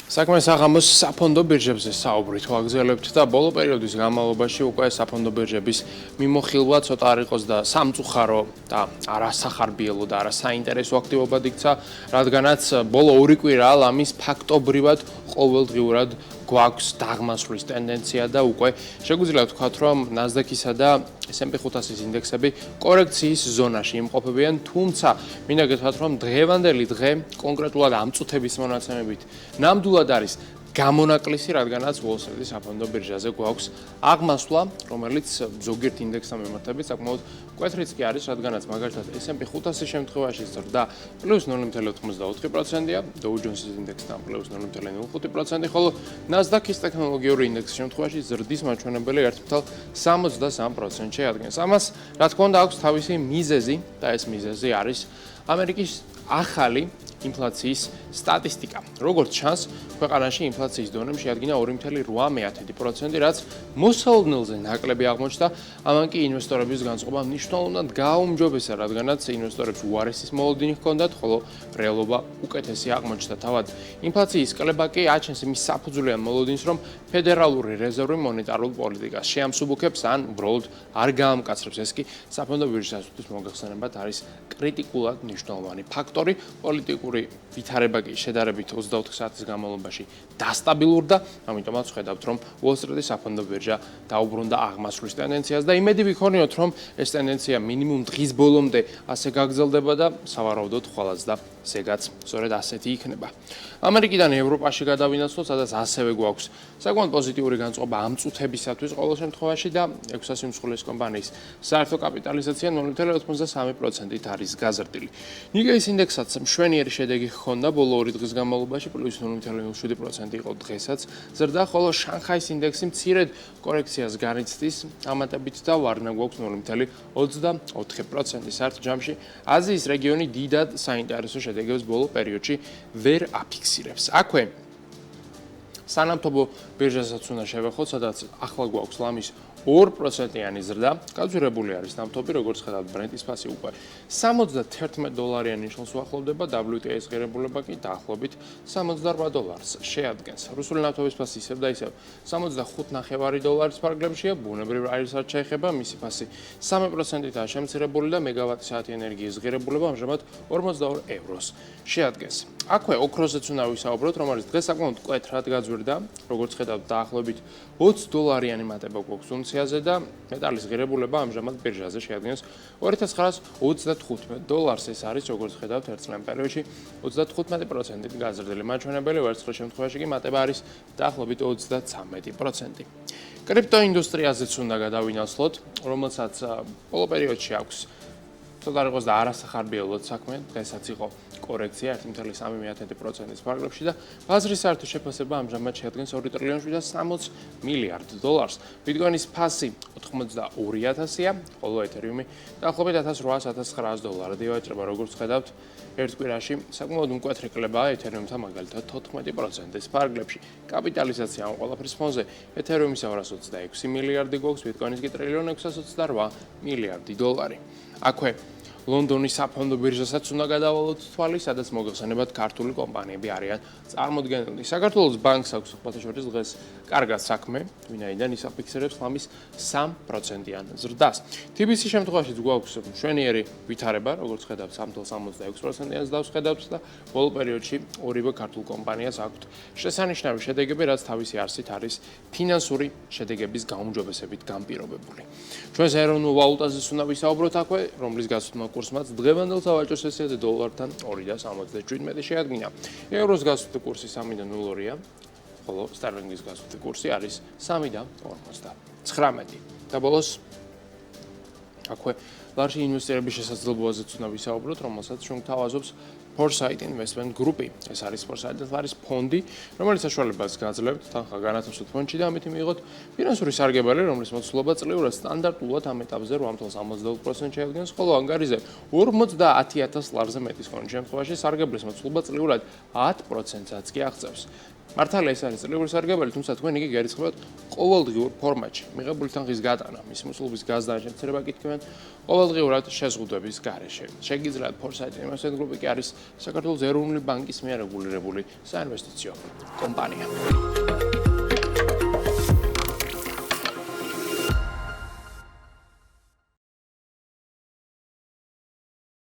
საქმე საღამოს საფონდო ბირჟებზე საუბრით ვაგრძელებთ და ბოლო პერიოდის განმავლობაში უკვე საფონდო ბირჟების მიმოხილვა ცოტა არ იყოს და სამწუხარო და არასახარბიელო და არასაინტერესო აქტივობად იქცა, რადგანაც ბოლო 2 კვირა ლამის ფაქტობრივად ყოველდღიურად გვაქვს დაღმასვლის ტენდენცია და უკვე შეგვიძლია ვთქვათ, რომ NASDAQ-ისა და S&P 500-ის ინდექსები კორექციის ზონაში იმყოფებიან, თუმცა მინდა გითხრათ, რომ დღევანდელი დღე კონკრეტულად ამ წუთების მონაცემებით ნამდვილად არის გამონაკლისი, რადგანაც Wall Street-ის საფონდო ბირჟაზე გვაქვს აღმასვლა, რომელიც ზოგიერთ ინდექსთან მიმართებით საკმაოდ მკვეთრიც კი არის, რადგანაც მაგალითად S&P 500-ის შემთხვევაში ზრდა +0.84%-ია, Dow Jones-ის ინდექსთან +0.05%, ხოლო NASDAQ-ის ტექნოლოგიური ინდექსის შემთხვევაში ზრდის მაჩვენებელი 1.63% შეადგენს. ამას, რა თქმა უნდა, აქვს თავისი მიზეზი და ეს მიზეზი არის ამერიკის ახალი ინფლაციის სტატისტიკა. როგორც ჩანს, ქვეყანაში ინფლაციის დონემ შეადგინა 2.8%, რაც მოსალოდნელზე ნაკლები აღმოჩნდა, ამან კი ინვესტორების განწყობა მნიშვნელოვნად გააუმჯობესა, რადგანაც ინვესტორებს უარესის მოლოდინი ჰქონდათ, ხოლო რეალობა უკეთესი აღმოჩნდა. თავად ინფლაციის კლება კი აჩენს იმის საფუძვლიან მოლოდინს, რომ ფედერალური რეზერვი მონეტარულ პოლიტიკას შეამსუბუქებს ან უბრალოდ არ გაამკაცრებს. ეს კი საფონდო ბირჟისათვის მოგეხსენებათ არის კრიტიკულად მნიშვნელოვანი ფაქტორი. პოლიტიკური ვითარება კი შედარებით 24 საათის განმავლობაში დასტაბილურდა, ამიტომაც ხედავთ, რომ Wall Street-ის საფონდო ბირჟა დაუბრუნდა აღმასვლის ტენდენციას და იმედი ვიქონიოთ, რომ ეს ტენდენცია მინიმუმ დღის ბოლომდე ასე გაგრძელდება და სავარაუდოდ ხვალაც და ზეგაც სწორედ ასეთი იქნება. ამერიკიდან ევროპაში გადავინაცვლოთ, სადაც ასევე გვაქვს საკმაოდ პოზიტიური განწყობა ამ წუთებისათვის ყოველ შემთხვევაში და 600 უმსხვილესი კომპანიის საერთო კაპიტალიზაცია 0.83%-ით არის გაზრდილი. ნიგეის ინდექსაც მშვენიერი შედეგი ჰქონდა ბოლო 2 დღის განმავლობაში, +0.7% იყო დღესაც ზრდა, ხოლო შანხაის ინდექსი მცირედ კორექციას განიცდის, ამატებით და ვარნა გვაქვს 0.24%. საერთო ჯამში აზიის რეგიონი დიდად საინტერესო შედეგებს ბოლო პერიოდში ვერ აფიქსირებს. აქვე სანავთობო ბირჟასაც უნდა შევეხოთ, სადაც ახლა გვაქვს ლამის 2%-იანი ზრდა, გაძვირებული არის ნავთობი, როგორც ხედავთ, ბრენტის ფასი უკვე $71 ნიშნულს უახლოვდება, WTI-ის ღირებულება კი დაახლოებით $78 შეადგენს. რუსული ნავთობის ფასი ისევ და ისევ $65.5 ფარგლებშია, ბუნებრივ აირსაც შეეხება, მისი ფასი 3%-ითაა შემცირებული და მეგავატ-საათი ენერგიის ღირებულება ამჟამად €42 შეადგენს. აქვე ოქროზეც უნდა ვისაუბროთ, რომელიც დღეს საკმაოდ მკვეთრად გაძვირდა, როგორც ხედავთ, დაახლოებით $20-იანი მატება გვაქვს უნციაზე და მეტალის ღირებულება ამჟამად ბირჟაზე შეადგენს $2935. ეს არის, როგორც ხედავთ, ერთწლიან პერიოდში 35%-ით გაზრდილი მაჩვენებელი, ვერცხლის შემთხვევაში კი მატება არის დაახლოებით 33%. კრიპტოინდუსტრიაზეც უნდა გადავინაცვლოთ, რომელსაც ბოლო პერიოდში აქვს ცოტა იყოს და არასახარბიელოდ საქმე, დღესაც იყო კორექცია 1.3%-ის ფარგლებში და ბაზრის საერთო შეფასება ამჟამად შეადგენს $2.7 ტრილიონს. ბიტკოინის ფასი 82,000-ია, ხოლო ეთერიუმი დაახლოებით $1800-1900 ევაჭრება, როგორც ხედავთ, ერთ კვირაში საკმაოდ მკვეთრი კლებაა ეთერიუმთან მაგალითად 14%-ის ფარგლებში. კაპიტალიზაცია ამ ყველაფრის ფონზე ეთერიუმის $126 მილიარდი გვაქვს, ბიტკოინის კი $1.628 ტრილიონი. აქვე ლონდონის საფონდო ბირჟასაც უნდა გადავალოთ თვალი, სადაც მოგეხსენებათ ქართული კომპანიები არიან წარმოდგენილნი. საქართველოს ბანკს აქვს სხვათაშორის დღეს კარგად საქმე, ვინაიდან ის აფიქსირებს ლამის 3%-იან ზრდას. TBC-ის შემთხვევაშიც გვაქვს მშვენიერი ვითარება, როგორც ხედავთ, 3.66%-იან ზრდას ხედავთ და ბოლო პერიოდში ორივე ქართულ კომპანიას აქვთ შესანიშნავი შედეგები, რაც თავისი არსით არის ფინანსური შედეგების გაუმჯობესებით განპირობებული. ჩვენს ეროვნულ ვალუტაზეც უნდა ვისაუბროთ აქვე, რომლის გასვლა კურსმაც დღევანდელ სავაჭრო სესიაზე დოლართან 2.77 შეადგინა. ევროს გასვლა კურსი 3.02-ია, ხოლო სტარლინგის გასვლა კურსი არის 3.59. და ბოლოს აქვე ლარჯი ინვესტორების შესაძლებლობაზეც უნდა ვისაუბროთ, რომელსაც ჩვენ გვთავაზობს Foresight Investment Group. ეს არის Foresight, ეს არის ფონდი, რომელიც საშუალებას გაძლევთ თანხა განათავსოთ ფონდში და ამით მიიღოთ ფინანსური სარგებელი, რომლის მოცულობა წლიურად სტანდარტულად ამ ეტაპზე 8.62% შეადგენს, ხოლო ანგარიზე 50,000 ლარზე მეტის კონჩ შემთხვევაში სარგებლის მოცულობა წლიურად 10%-საც კი აღწევს. მართალია ეს არის წერილობრივი სარგებელი, თუმცა თქვენ იგი გერიცხებათ ყოველდღიურ ფორმატში. მიღებული თანხის გატანა, მის მოსულობის გაზრდა ან შემცირება კითხვენ ყოველდღიურად შეზღუდვების გარეშე. შეგიძლიათ ფორსაიტი ინვესტმენტ გრუპი კი არის საქართველოს ეროვნული ბანკის მიერ რეგულირებული საინვესტიციო კომპანია.